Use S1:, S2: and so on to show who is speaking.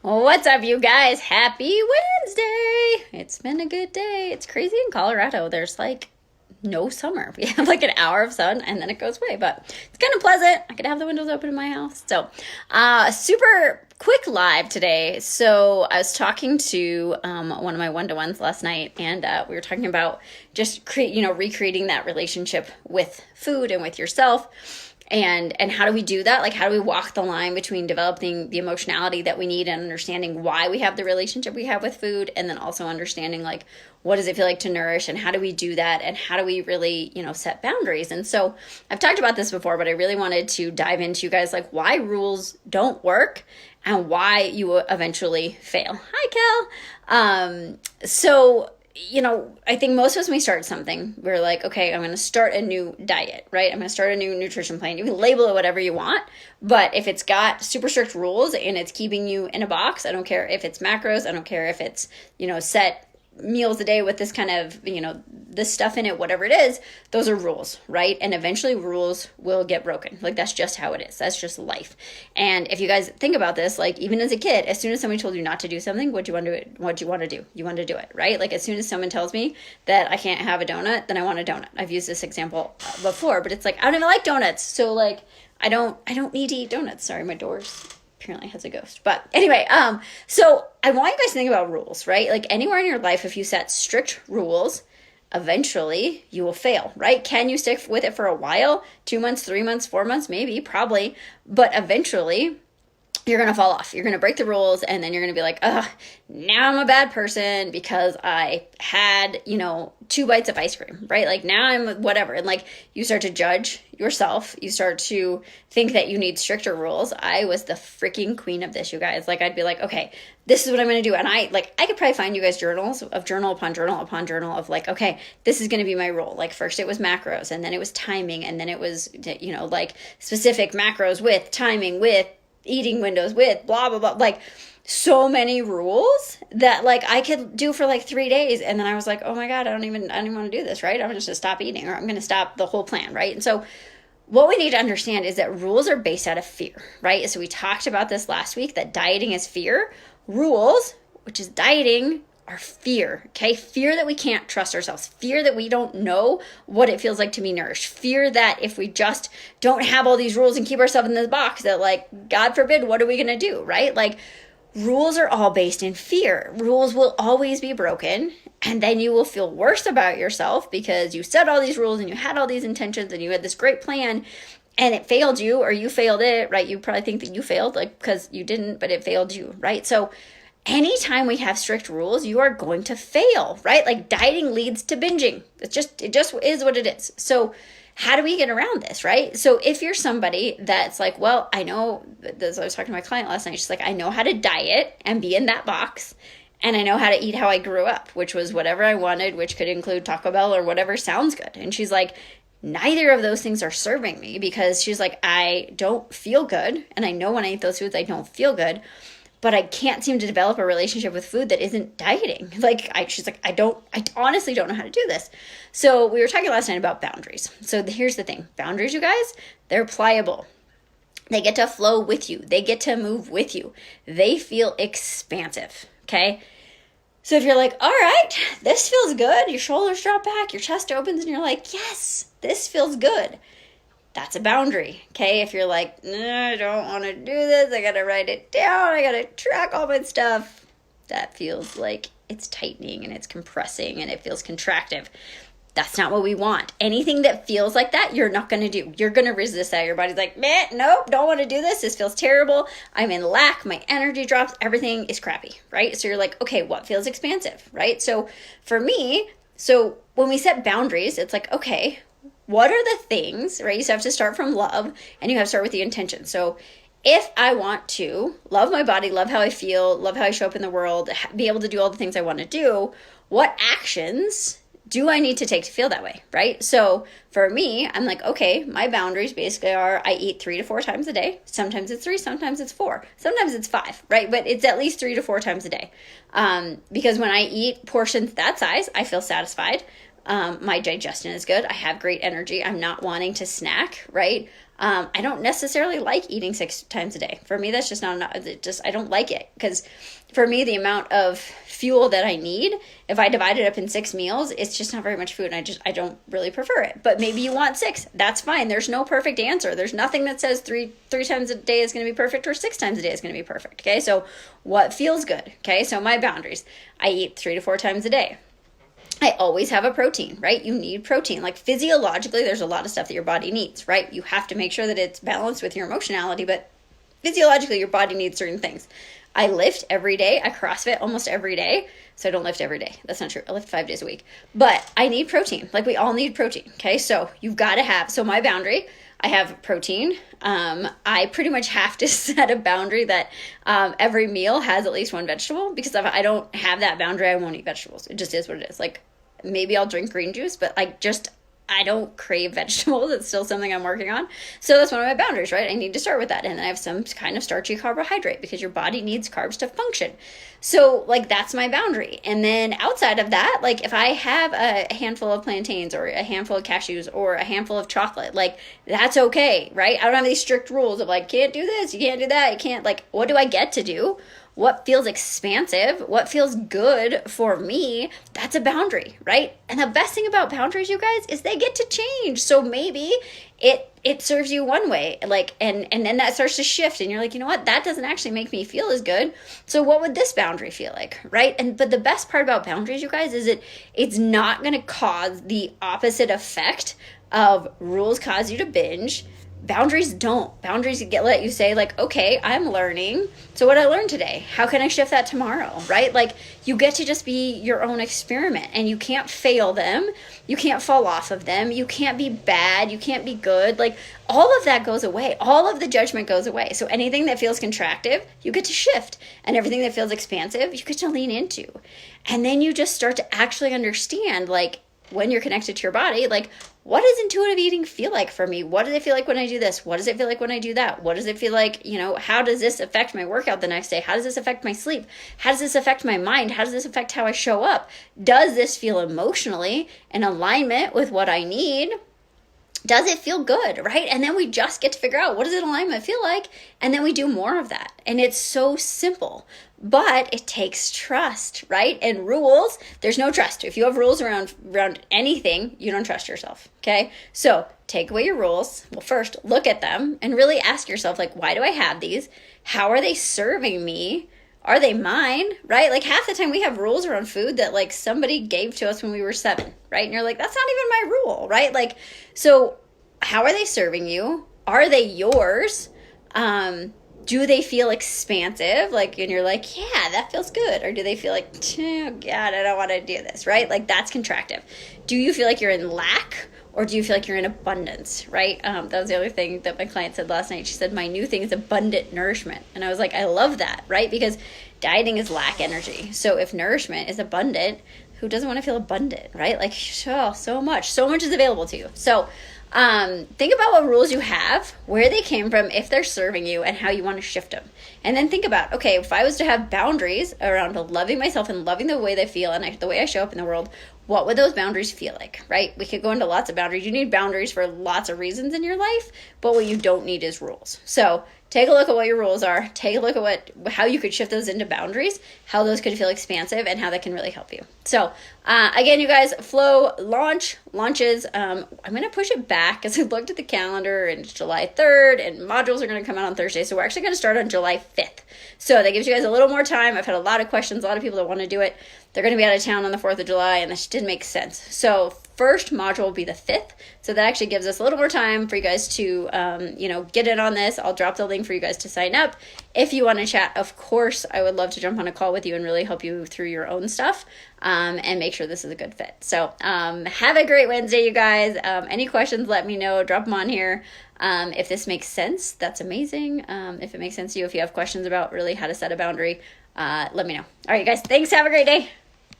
S1: What's up, you guys? Happy Wednesday! It's been a good day. It's crazy in Colorado. There's like no summer. We have like an hour of sun and then it goes away, but it's kind of pleasant. I could have the windows open in my house. So, super quick live today. So, I was talking to one of my one-to-ones last night, and we were talking about just recreating that relationship with food and with yourself. And how do we do that? Like, how do we walk the line between developing the emotionality that we need and understanding why we have the relationship we have with food, and then also understanding, like, what does it feel like to nourish, and how do we do that, and how do we really, set boundaries? And so I've talked about this before, but I really wanted to dive into, you guys, like, why rules don't work and why you will eventually fail. Hi, Kel. I think most of us, when we start something, we're like, okay, I'm going to start a new diet, right? I'm going to start a new nutrition plan. You can label it whatever you want, but if it's got super strict rules and it's keeping you in a box, I don't care if it's macros, I don't care if it's, set meals a day with this kind of, this stuff in it, whatever it is, those are rules, right? And eventually rules will get broken. Like, that's just how it is. That's just life. And if you guys think about this, like, even as a kid, as soon as somebody told you not to do something, what do you want to do? You want to do it, right? Like, as soon as someone tells me that I can't have a donut, then I want a donut. I've used this example before, but it's like, I don't even like donuts. So, like, I don't need to eat donuts. Sorry, my door's apparently has a ghost. But anyway, so I want you guys to think about rules, right? Like, anywhere in your life, if you set strict rules, eventually you will fail, right? Can you stick with it for a while? 2 months, 3 months, 4 months, maybe, probably. But eventually you're going to fall off. You're going to break the rules, and then you're going to be like, now I'm a bad person because I had, 2 bites of ice cream, right? Like, now I'm whatever. And like, you start to judge yourself. You start to think that you need stricter rules. I was the freaking queen of this, you guys. Like, I'd be like, okay, this is what I'm going to do. And I could probably find you guys journals of journal upon journal upon journal of like, okay, this is going to be my rule. Like, first it was macros, and then it was timing, and then it was, like, specific macros with timing, with eating windows, with blah, blah, blah. Like, so many rules that, like, I could do for like 3 days. And then I was like, oh my God, I don't even want to do this, right? I'm just going to stop eating, or I'm going to stop the whole plan, right? And so what we need to understand is that rules are based out of fear, right? So we talked about this last week, that dieting is fear. Rules, which is dieting, are fear, okay? Fear that we can't trust ourselves. Fear that we don't know what it feels like to be nourished. Fear that if we just don't have all these rules and keep ourselves in this box, that, like, God forbid, what are we going to do, right? Like, rules are all based in fear. Rules will always be broken, and then you will feel worse about yourself because you set all these rules and you had all these intentions and you had this great plan and it failed you, or you failed it, right? You probably think that you failed, like, because you didn't, but it failed you, right? So anytime we have strict rules, you are going to fail, right? Like, dieting leads to binging. It just is what it is. So how do we get around this, right? So if you're somebody that's like, well, I know, as I was talking to my client last night, she's like, I know how to diet and be in that box, and I know how to eat how I grew up, which was whatever I wanted, which could include Taco Bell or whatever sounds good. And she's like, neither of those things are serving me, because she's like, I don't feel good, and I know when I eat those foods, I don't feel good, but I can't seem to develop a relationship with food that isn't dieting. Like, she's like, I honestly don't know how to do this. So we were talking last night about boundaries. So here's the thing. Boundaries, you guys, they're pliable. They get to flow with you. They get to move with you. They feel expansive, okay? So if you're like, all right, this feels good. Your shoulders drop back, your chest opens, and you're like, yes, this feels good. That's a boundary, okay? If you're like, no, I don't want to do this, I got to write it down, I got to track all my stuff, that feels like it's tightening and it's compressing and it feels contractive. That's not what we want. Anything that feels like that, you're not going to do. You're going to resist that. Your body's like, meh, nope, don't want to do this. This feels terrible. I'm in lack. My energy drops. Everything is crappy, right? So you're like, okay, what feels expansive, right? So for me, when we set boundaries, it's like, okay, what are the things, right? You have to start from love, and you have to start with the intention. So if I want to love my body, love how I feel, love how I show up in the world, be able to do all the things I want to do, what actions do I need to take to feel that way, right? So for me, I'm like, okay, my boundaries basically are I eat 3 to 4 times a day. Sometimes it's 3, sometimes it's 4, sometimes it's 5, right? But it's at least 3 to 4 times a day. Because when I eat portions that size, I feel satisfied. My digestion is good. I have great energy. I'm not wanting to snack, right? I don't necessarily like eating 6 times a day. For me, that's just not enough. I don't like it, because for me, the amount of fuel that I need, if I divide it up in 6 meals, it's just not very much food, and I don't really prefer it. But maybe you want 6. That's fine. There's no perfect answer. There's nothing that says three times a day is going to be perfect, or 6 times a day is going to be perfect. Okay, so what feels good? Okay, so my boundaries: I eat 3 to 4 times a day. I always have a protein, right? You need protein. Like, physiologically, there's a lot of stuff that your body needs, right? You have to make sure that it's balanced with your emotionality, but physiologically, your body needs certain things. I lift every day. I CrossFit almost every day. So I don't lift every day. That's not true. I lift 5 days a week. But I need protein. Like, we all need protein, okay? So you've got to have, so my boundary, I have protein. I pretty much have to set a boundary that every meal has at least one vegetable, because if I don't have that boundary, I won't eat vegetables. It just is what it is. Like, maybe I'll drink green juice, but I don't crave vegetables. It's still something I'm working on. So that's one of my boundaries, right? I need to start with that. And then I have some kind of starchy carbohydrate, because your body needs carbs to function. So, like, that's my boundary. And then outside of that, like, if I have a handful of plantains, or a handful of cashews, or a handful of chocolate, like, that's okay, right? I don't have these strict rules of, like, can't do this, you can't do that, you can't, like, what do I get to do? What feels expansive, what feels good for me, that's a boundary, right? And the best thing about boundaries, you guys, is they get to change. So maybe it serves you one way, like, and then that starts to shift, and you're like, you know what, that doesn't actually make me feel as good. So what would this boundary feel like, right? But the best part about boundaries, you guys, is it's not going to cause the opposite effect of rules cause you to binge. Boundaries don't. Boundaries let you say, like, okay, I'm learning. So what I learned today, how can I shift that tomorrow, right? Like, you get to just be your own experiment, and you can't fail them. You can't fall off of them. You can't be bad. You can't be good. Like, all of that goes away. All of the judgment goes away. So anything that feels contractive, you get to shift. And everything that feels expansive, you get to lean into. And then you just start to actually understand, like, when you're connected to your body, like, what does intuitive eating feel like for me? What does it feel like when I do this? What does it feel like when I do that? What does it feel like, how does this affect my workout the next day? How does this affect my sleep? How does this affect my mind? How does this affect how I show up? Does this feel emotionally in alignment with what I need? Does it feel good, right? And then we just get to figure out, what does an alignment feel like? And then we do more of that. And it's so simple, but it takes trust, right? And rules, there's no trust. If you have rules around anything, you don't trust yourself, okay? So take away your rules. Well, first, look at them and really ask yourself, like, why do I have these? How are they serving me? Are they mine, right? Like, half the time we have rules around food that, like, somebody gave to us when we were 7, right? And you're like, that's not even my rule, right? Like, so how are they serving you? Are they yours? Do they feel expansive? Like, and you're like, yeah, that feels good. Or do they feel like, oh God, I don't want to do this, right? Like, that's contractive. Do you feel like you're in lack? Or do you feel like you're in abundance, right? That was the other thing that my client said last night. She said, my new thing is abundant nourishment. And I was like, I love that, right? Because dieting is lack energy. So if nourishment is abundant, who doesn't want to feel abundant, right? Like, so much is available to you. So think about what rules you have, where they came from, if they're serving you, and how you want to shift them. And then think about, okay, if I was to have boundaries around loving myself and loving the way they feel and the way I show up in the world, what would those boundaries feel like, right? We could go into lots of boundaries. You need boundaries for lots of reasons in your life, but what you don't need is rules. So take a look at what your rules are. Take a look at how you could shift those into boundaries, how those could feel expansive, and how that can really help you. So again, you guys, Flow launches. I'm going to push it back because I looked at the calendar, and it's July 3rd, and modules are going to come out on Thursday. So we're actually going to start on July 5th. So that gives you guys a little more time. I've had a lot of questions, a lot of people that want to do it. They're going to be out of town on the 4th of July, and this didn't make sense. So first module will be the 5th. So that actually gives us a little more time for you guys to, get in on this. I'll drop the link for you guys to sign up. If you want to chat, of course, I would love to jump on a call with you and really help you through your own stuff and make sure this is a good fit. So have a great Wednesday, you guys. Any questions, let me know. Drop them on here. If this makes sense, that's amazing. If it makes sense to you, if you have questions about really how to set a boundary, let me know. All right, you guys, thanks. Have a great day.